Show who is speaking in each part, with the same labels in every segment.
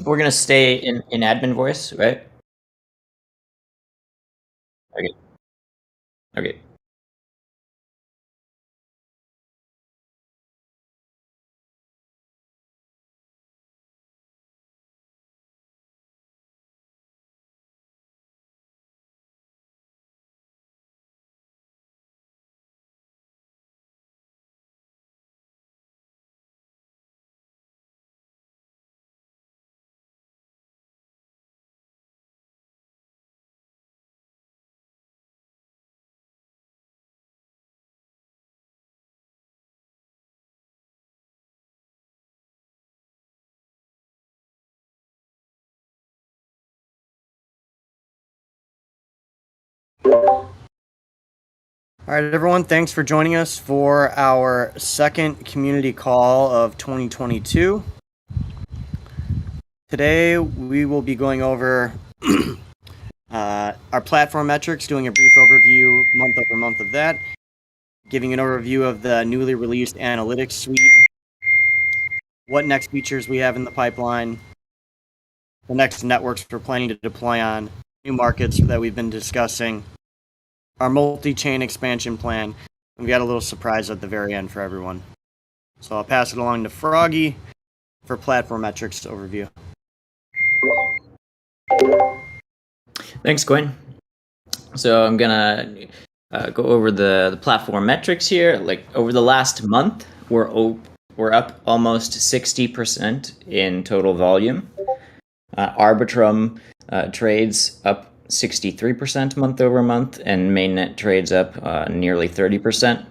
Speaker 1: We're gonna stay in admin voice, right? Okay. Okay.
Speaker 2: All right, everyone, thanks for joining us for our second community call of 2022. Today, we will be going over our platform metrics, doing a brief overview month over month of that, giving an overview of the newly released analytics suite, what next features we have in the pipeline, the next networks we're planning to deploy on, new markets that we've been discussing, our multi-chain expansion plan. We got a little surprise at the very end for everyone. So I'll pass it along to Froggy for platform metrics overview.
Speaker 1: Thanks, Gwen. So I'm gonna go over the platform metrics here. Like over the last month, we're up almost 60% in total volume. Arbitrum trades up 63% month over month, and mainnet trades up nearly 30%.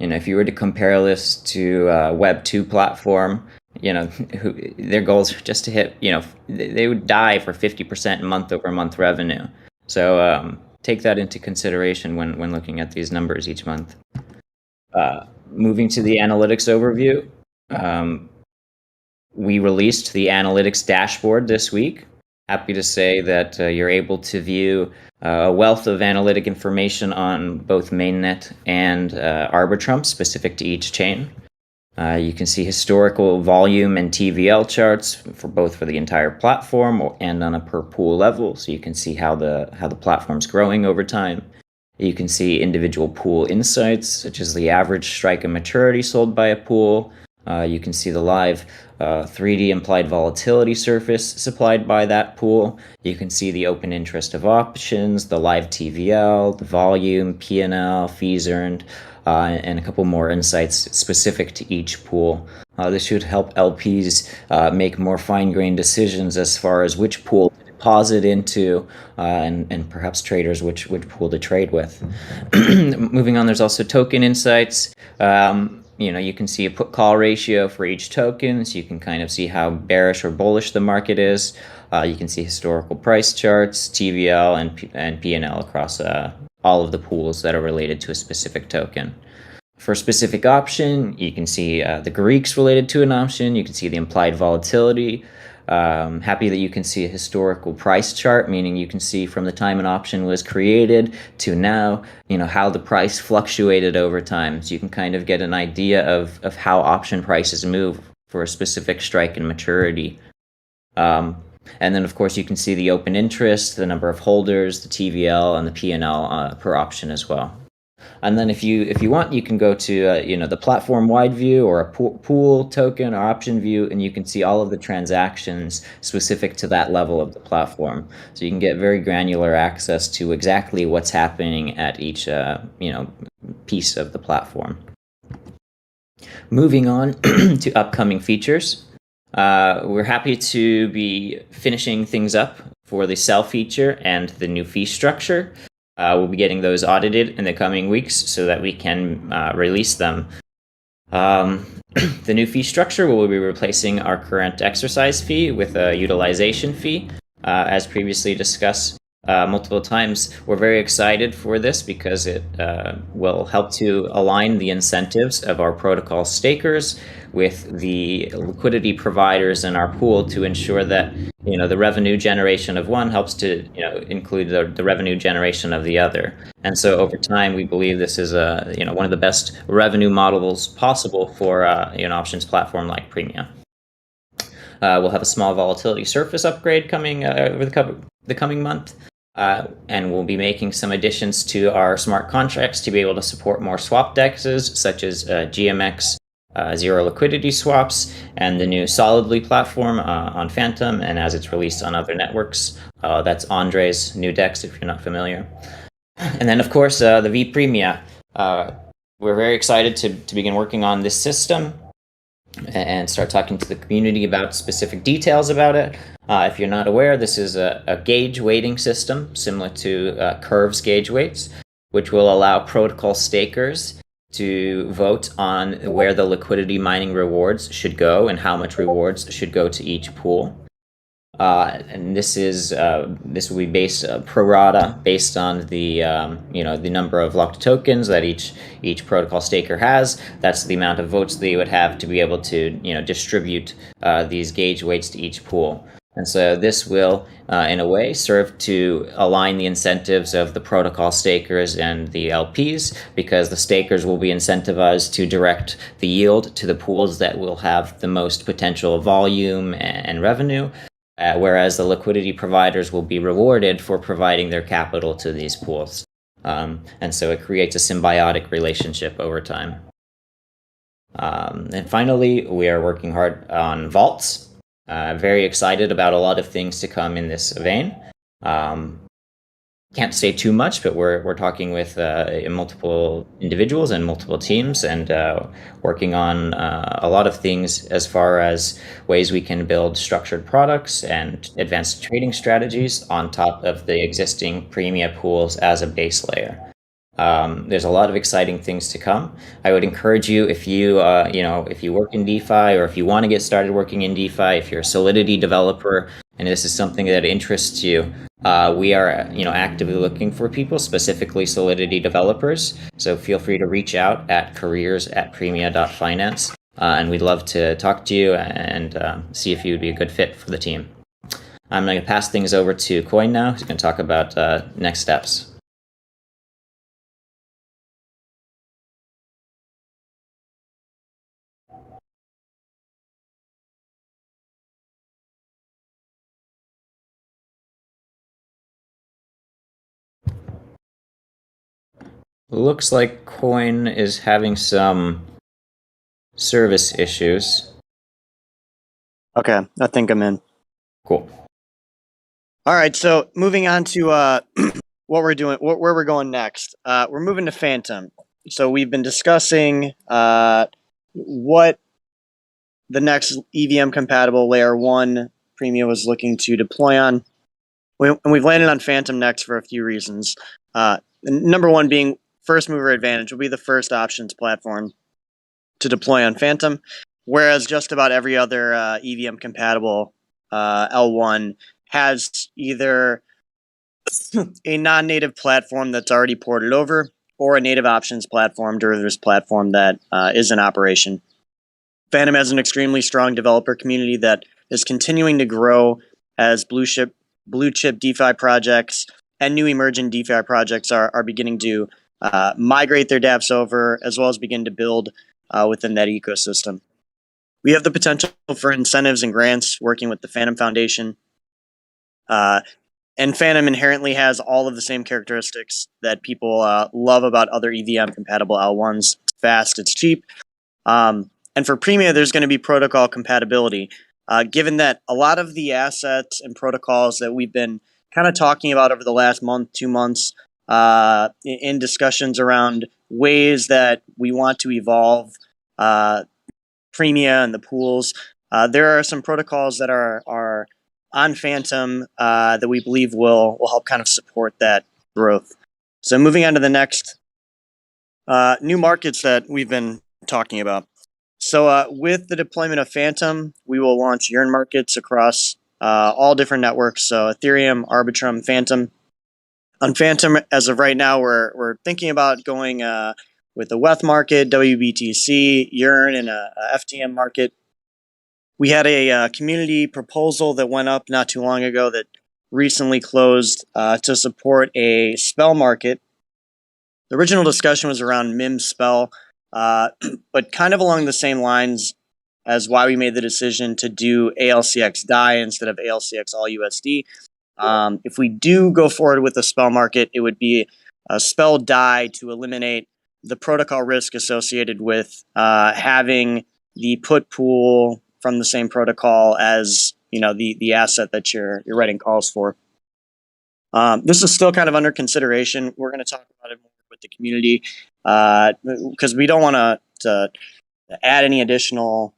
Speaker 1: And if you were to compare this to Web2 platform, their goals are just to hit, they would die for 50% month over month revenue. So take that into consideration when looking at these numbers each month. Moving to the analytics overview, we released the analytics dashboard this week. Happy to say that you're able to view a wealth of analytic information on both mainnet and Arbitrum specific to each chain. You can see historical volume and TVL charts for the entire platform and on a per pool level, so you can see how the platform's growing over time. You can see individual pool insights, such as the average strike and maturity sold by a pool. You can see the live 3D implied volatility surface supplied by that pool. You can see the open interest of options, the live TVL, the volume, P&L, fees earned, and a couple more insights specific to each pool. This should help LPs make more fine-grained decisions as far as which pool to deposit into, and perhaps traders which pool to trade with. Moving on, there's also token insights. You can see a put-call ratio for each token, so you can kind of see how bearish or bullish the market is. You can see historical price charts, TVL, and P&L across all of the pools that are related to a specific token. For a specific option, you can see the Greeks related to an option. You can see the implied volatility. Happy that you can see a historical price chart, meaning you can see from the time an option was created to now, how the price fluctuated over time. So you can kind of get an idea of how option prices move for a specific strike and maturity. And then, of course, you can see the open interest, the number of holders, the TVL, and the P&L per option as well. And then if you want, you can go to the platform-wide view or a pool, token, or option view, and you can see all of the transactions specific to that level of the platform. So you can get very granular access to exactly what's happening at each piece of the platform. Moving on to upcoming features. We're happy to be finishing things up for the sell feature and the new fee structure. We'll be getting those audited in the coming weeks so that we can release them. The new fee structure will be replacing our current exercise fee with a utilization fee. As previously discussed, multiple times, we're very excited for this because it will help to align the incentives of our protocol stakers with the liquidity providers in our pool to ensure that the revenue generation of one helps to include the revenue generation of the other. And so over time, we believe this is one of the best revenue models possible for an options platform like Premia. We'll have a small volatility surface upgrade coming over the coming month. And we'll be making some additions to our smart contracts to be able to support more swap dexes, such as GMX zero liquidity swaps and the new Solidly platform on Phantom, and as it's released on other networks. That's Andre's new dex, if you're not familiar. And then, of course, the V Premia. We're very excited to begin working on this system and start talking to the community about specific details about it. If you're not aware, this is a gauge weighting system similar to Curve's gauge weights, which will allow protocol stakers to vote on where the liquidity mining rewards should go and how much rewards should go to each pool. And this will be based pro rata based on the the number of locked tokens that each protocol staker has. That's the amount of votes they would have to be able to distribute these gauge weights to each pool. And so this will, in a way, serve to align the incentives of the protocol stakers and the LPs, because the stakers will be incentivized to direct the yield to the pools that will have the most potential volume and revenue. Whereas the liquidity providers will be rewarded for providing their capital to these pools. And so it creates a symbiotic relationship over time. And finally, we are working hard on vaults. Very excited about a lot of things to come in this vein. Can't say too much, but we're talking with multiple individuals and multiple teams, and working on a lot of things as far as ways we can build structured products and advanced trading strategies on top of the existing Premia pools as a base layer. There's a lot of exciting things to come. I would encourage you, if you if you work in DeFi, or if you want to get started working in DeFi, if you're a Solidity developer and this is something that interests you, we are actively looking for people, specifically Solidity developers. So feel free to reach out at careers@premia.finance, and we'd love to talk to you and see if you would be a good fit for the team. I'm going to pass things over to Coin now, who's going to talk about next steps. Looks like Coin is having some service issues.
Speaker 2: Okay, I think I'm in.
Speaker 1: Cool.
Speaker 2: All right, so moving on to what we're doing, where we're going next. We're moving to Phantom. So we've been discussing what the next EVM compatible layer 1 Premia was looking to deploy on. And we've landed on Phantom next for a few reasons. Number one being first mover advantage. Will be the first options platform to deploy on Phantom, whereas just about every other EVM compatible L1 has either a non-native platform that's already ported over, or a native options platform, derivatives platform that is in operation. Phantom has an extremely strong developer community that is continuing to grow as blue chip DeFi projects and new emerging DeFi projects are beginning to migrate their dApps over, as well as begin to build within that ecosystem. We have the potential for incentives and grants working with the Phantom Foundation. And Phantom inherently has all of the same characteristics that people love about other EVM compatible L1s. It's fast, it's cheap. And for Premia, there's going to be protocol compatibility. Given that a lot of the assets and protocols that we've been kind of talking about over the last month, 2 months, in discussions around ways that we want to evolve Premia and the pools, there are some protocols that are on Phantom that we believe will help kind of support that growth. So moving on to the next new markets that we've been talking about. So with the deployment of Phantom, we will launch Yearn markets across all different networks. So Ethereum, Arbitrum, Phantom. On Phantom, as of right now, we're thinking about going with the WETH market, WBTC, Yearn, and a FTM market. We had a community proposal that went up not too long ago that recently closed to support a spell market. The original discussion was around MIM spell, but kind of along the same lines as why we made the decision to do ALCX DAI instead of ALCX All USD. If we do go forward with the spell market, it would be a spell DAI to eliminate the protocol risk associated with having the put pool from the same protocol as the asset that you're writing calls for. This is still kind of under consideration. We're going to talk about it more with the community because we don't want to add any additional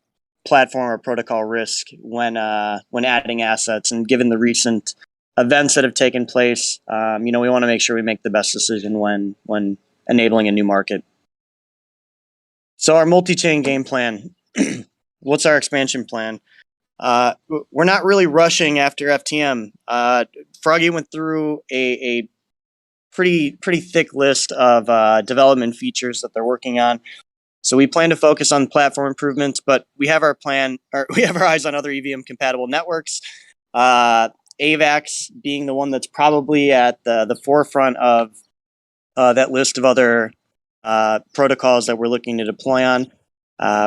Speaker 2: platform or protocol risk when adding assets. And given the recent events that have taken place, we want to make sure we make the best decision when enabling a new market. So our multi-chain game plan. What's our expansion plan? We're not really rushing after FTM. Froggy went through a pretty thick list of development features that they're working on. So we plan to focus on platform improvements, but we have our eyes on other EVM compatible networks. AVAX being the one that's probably at the forefront of that list of other protocols that we're looking to deploy on.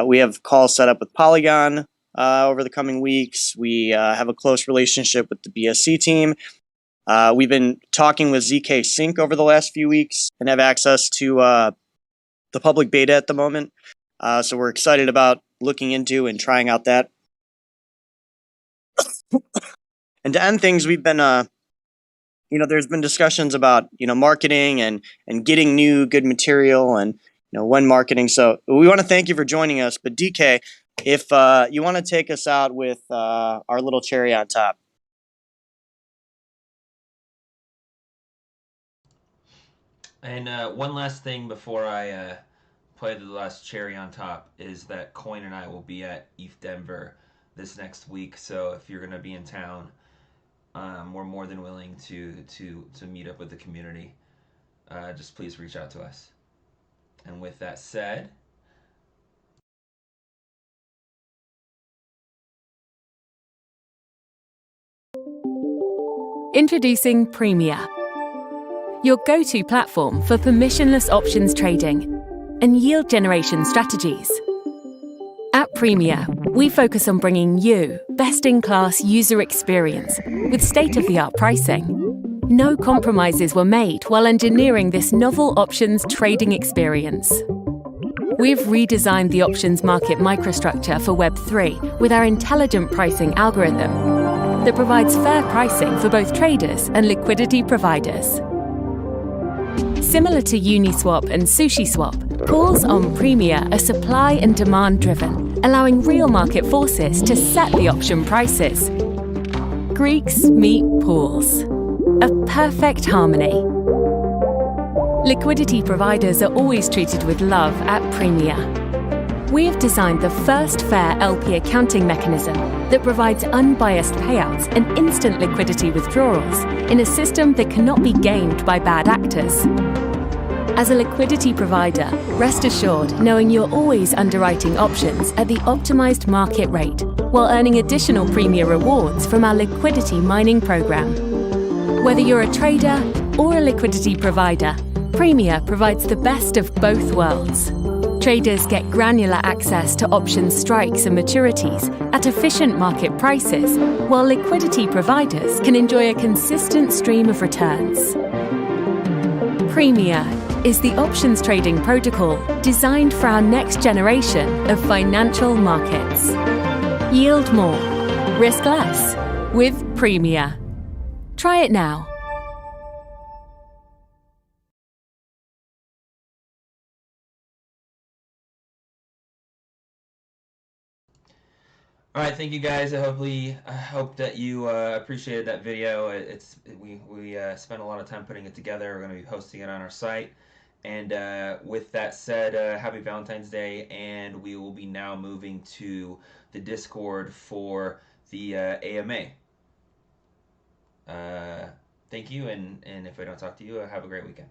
Speaker 2: We have calls set up with Polygon over the coming weeks. We have a close relationship with the BSC team. We've been talking with ZK Sync over the last few weeks and have access to the public beta at the moment. So we're excited about looking into and trying out that. And to end things, we've been, there's been discussions about, marketing and getting new good material and, when marketing. So we want to thank you for joining us. But DK, if you want to take us out with our little cherry on top.
Speaker 3: And one last thing before I play the last cherry on top is that Coin and I will be at ETH Denver this next week. So if you're going to be in town, we're more than willing to meet up with the community. Just please reach out to us. And with that said,
Speaker 4: introducing Premia, your go-to platform for permissionless options trading and yield generation strategies. At Premia, we focus on bringing you best-in-class user experience with state-of-the-art pricing. No compromises were made while engineering this novel options trading experience. We've redesigned the options market microstructure for Web3 with our intelligent pricing algorithm that provides fair pricing for both traders and liquidity providers. Similar to Uniswap and SushiSwap, calls on Premia are supply and demand driven, allowing real market forces to set the option prices. Greeks meet pools. A perfect harmony. Liquidity providers are always treated with love at Premia. We have designed the first fair LP accounting mechanism that provides unbiased payouts and instant liquidity withdrawals in a system that cannot be gamed by bad actors. As a liquidity provider, rest assured knowing you're always underwriting options at the optimized market rate while earning additional Premia rewards from our liquidity mining program. Whether you're a trader or a liquidity provider, Premia provides the best of both worlds. Traders get granular access to option strikes and maturities at efficient market prices, while liquidity providers can enjoy a consistent stream of returns. Premia is the options trading protocol designed for our next generation of financial markets. Yield more, risk less with Premia. Try it now.
Speaker 3: all right, thank you guys. I hope that you appreciated that video. We spent a lot of time putting it together. We're going to be posting it on our site. And with that said, happy Valentine's Day, and we will be now moving to the Discord for the AMA. Thank you, and if I don't talk to you, have a great weekend.